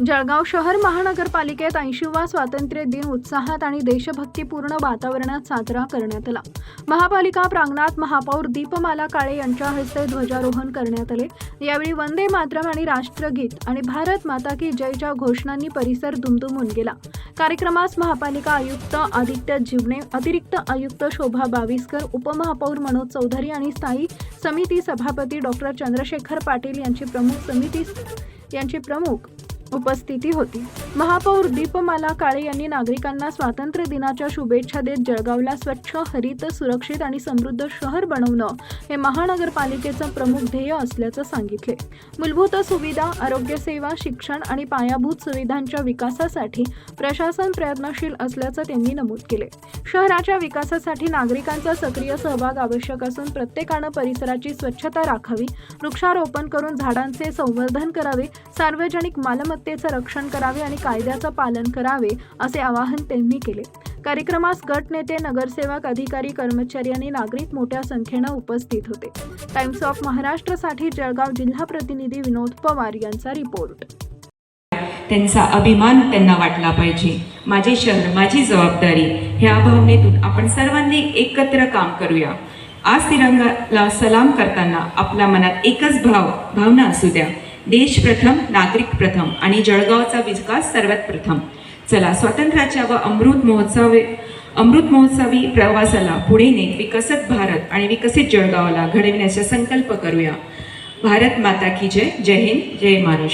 जळगाव शहर महानगरपालिकेत 80वा स्वातंत्र्य दिन उत्साहात आणि देशभक्तीपूर्ण वातावरणात साजरा करण्यात आला। महापालिका प्रांगणात महापौर दीपमाला काळे यांच्या हस्ते ध्वजारोहण करण्यात आले। यावेळी वंदे मातरम आणि राष्ट्रगीत आणि भारत माता की जयच्या घोषणांनी परिसर दुमदुमून गेला। कार्यक्रमास महापालिका आयुक्त आदित्य जीवने, अतिरिक्त आयुक्त शोभा बाविस्कर, उपमहापौर मनोज चौधरी आणि स्थायी समिती सभापती डॉक्टर चंद्रशेखर पाटील यांची प्रमुख उपस्थिती होती। महापौर दीपमाला काळे यांनी नागरिकांना स्वातंत्र्य दिनाच्या शुभेच्छा देत जळगावला स्वच्छ, हरित, सुरक्षित आणि समृद्ध शहर बनवणं हे महानगरपालिकेचं प्रमुख ध्येय असल्याचं सांगितले। मूलभूत सुविधा, आरोग्य सेवा, शिक्षण आणि पायाभूत सुविधांच्या विकासासाठी प्रशासन प्रयत्नशील असल्याचं त्यांनी नमूद केले। शहराच्या विकासासाठी नागरिकांचा सक्रिय सहभाग आवश्यक असून प्रत्येकानं परिसराची स्वच्छता राखावी, वृक्षारोपण करून झाडांचे संवर्धन करावे, सार्वजनिक मालमत्तेचं रक्षण करावे आणि कायद्याचं पालन करावे असे आवाहन त्यांनी केले। कार्यक्रमास गट नेते, नगरसेवक, अधिकारी, कर्मचारी आणि नागरिक मोठ्या संख्येने उपस्थित होते। टाइम्स ऑफ महाराष्ट्रसाठी जळगाव जिल्हा प्रतिनिधी विनोद पवार यांचा रिपोर्ट। त्यांचा अभिमान त्यांना वाटला पाहिजे। माझे शहर, माझी जबाबदारी ह्या भावनेतून आपण सर्वांनी एकत्र काम करूया। आज तिरंगाला सलाम करताना आपल्या मनात एकच भावना असू द्या, देश प्रथम, नागरिक प्रथम आणि जळगावचा विकास सर्वात प्रथम। चला, स्वातंत्र्याच्या व अमृत महोत्सवी प्रवासाला पुढे नेत विकसित भारत आणि विकसित जळगावला घडविण्याचा संकल्प करूया। भारत माता की जय। जय हिंद, जय महाराष्ट्र।